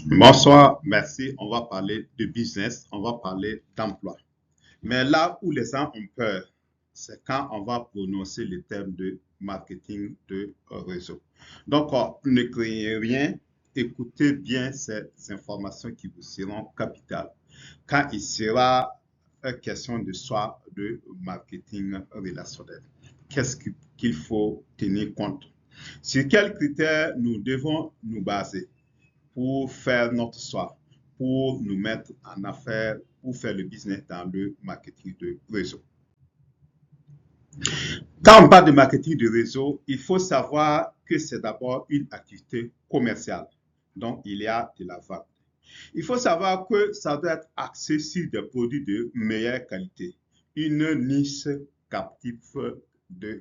Bonsoir, merci. On va parler de business, on va parler d'emploi. Mais là où les gens ont peur, c'est quand on va prononcer le terme de marketing de réseau. Donc, ne craignez rien, écoutez bien ces informations qui vous seront capitales. Quand il sera question de soi de marketing relationnel, qu'est-ce qu'il faut tenir compte? Sur quels critères nous devons nous baser pour faire notre choix, pour nous mettre en affaires, pour faire le business dans le marketing de réseau. Quand on parle de marketing de réseau, il faut savoir que c'est d'abord une activité commerciale. Donc, il y a de la vente. Il faut savoir que ça doit être axé sur des produits de meilleure qualité, une niche captive de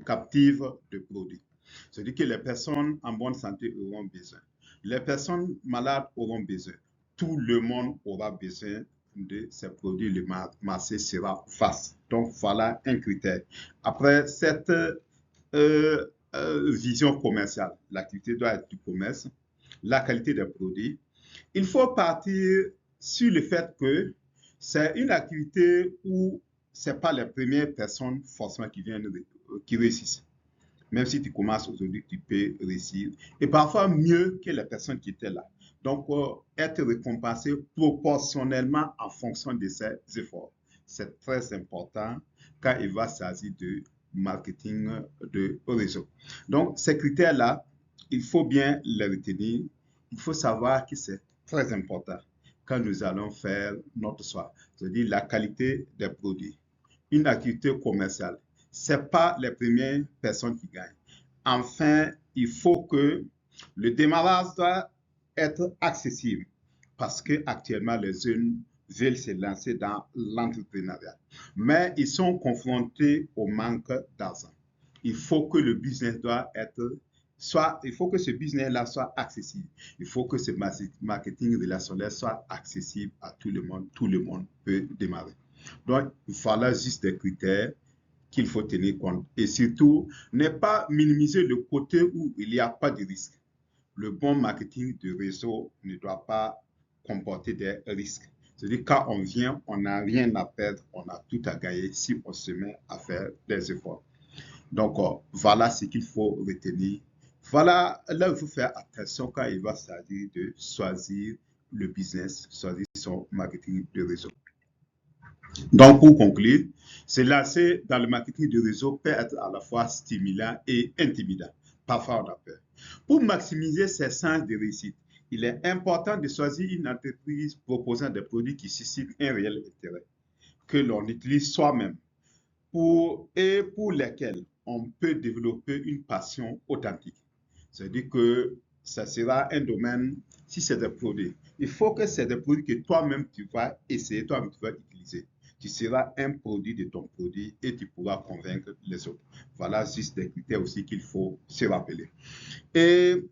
produits. C'est-à-dire que les personnes en bonne santé auront besoin. Les personnes malades auront besoin. Tout le monde aura besoin de ces produits. Le marché sera vaste. Donc, voilà un critère. Après cette vision commerciale, l'activité doit être du commerce, la qualité des produits. Il faut partir sur le fait que c'est une activité où ce n'est pas les premières personnes forcément qui réussissent. Même si tu commences aujourd'hui, tu peux réussir. Et parfois mieux que les personnes qui étaient là. Donc, être récompensé proportionnellement en fonction de ses efforts. C'est très important quand il va s'agir de marketing de réseau. Donc, ces critères-là, il faut bien les retenir. Il faut savoir que c'est très important quand nous allons faire notre choix. C'est-à-dire la qualité des produits. Une activité commerciale, ce n'est pas les premières personnes qui gagnent. Enfin, il faut que le démarrage doit être accessible parce qu'actuellement, les jeunes veulent se lancer dans l'entrepreneuriat. Mais ils sont confrontés au manque d'argent. Il faut que le business doit être il faut que ce business-là soit accessible. Il faut que ce marketing relationnel soit accessible à tout le monde. Tout le monde peut démarrer. Donc, il faudra juste des critères qu'il faut tenir compte. Et surtout, ne pas minimiser le côté où il n'y a pas de risque. Le bon marketing de réseau ne doit pas comporter des risques. C'est-à-dire, quand on vient, on n'a rien à perdre, on a tout à gagner si on se met à faire des efforts. Donc, voilà ce qu'il faut retenir. Voilà, là, il faut faire attention quand il va s'agir de choisir le business, choisir son marketing de réseau. Donc, pour conclure, se lancer dans le marketing de réseau peut être à la fois stimulant et intimidant. Parfois, on a peur. Pour maximiser ses chances de réussite, il est important de choisir une entreprise proposant des produits qui suscitent un réel intérêt, que l'on utilise soi-même et pour lesquels on peut développer une passion authentique. C'est-à-dire que ça sera un domaine, si c'est des produits, il faut que c'est des produits que toi-même tu vas essayer, toi-même tu vas utiliser. Tu seras un produit de ton produit et tu pourras convaincre les autres. Voilà juste des critères aussi qu'il faut se rappeler. Et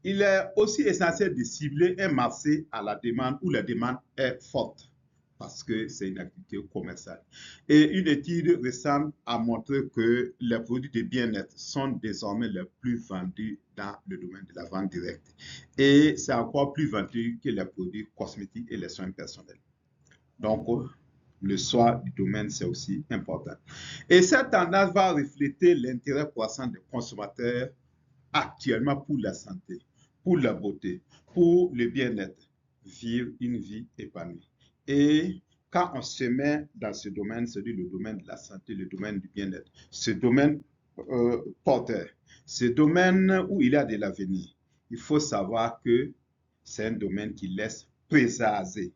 il est aussi essentiel de cibler un marché à la demande où la demande est forte parce que c'est une activité commerciale. Et une étude récente a montré que les produits de bien-être sont désormais les plus vendus dans le domaine de la vente directe. Et c'est encore plus vendu que les produits cosmétiques et les soins personnels. Donc, le choix du domaine, c'est aussi important. Et cette tendance va refléter l'intérêt croissant des consommateurs actuellement pour la santé, pour la beauté, pour le bien-être, vivre une vie épanouie. Et quand on se met dans ce domaine, c'est-à-dire le domaine de la santé, le domaine du bien-être, ce domaine porteur, ce domaine où il y a de l'avenir, il faut savoir que c'est un domaine qui laisse présager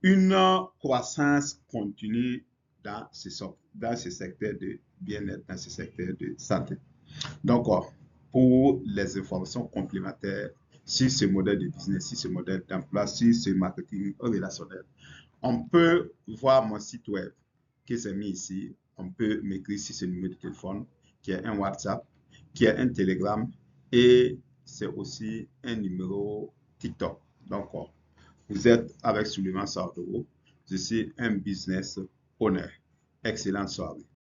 une croissance continue dans ce secteur de bien-être, dans ce secteur de santé. Donc, pour les informations complémentaires sur ce modèle de business, sur ce modèle d'emploi, sur ce marketing relationnel, on peut voir mon site web que j'ai mis ici. On peut m'écrire sur ce numéro de téléphone qui est un WhatsApp, qui est un Telegram et c'est aussi un numéro TikTok. Donc, vous êtes avec Suleiman Sardou. Je suis un business owner. Excellente soirée.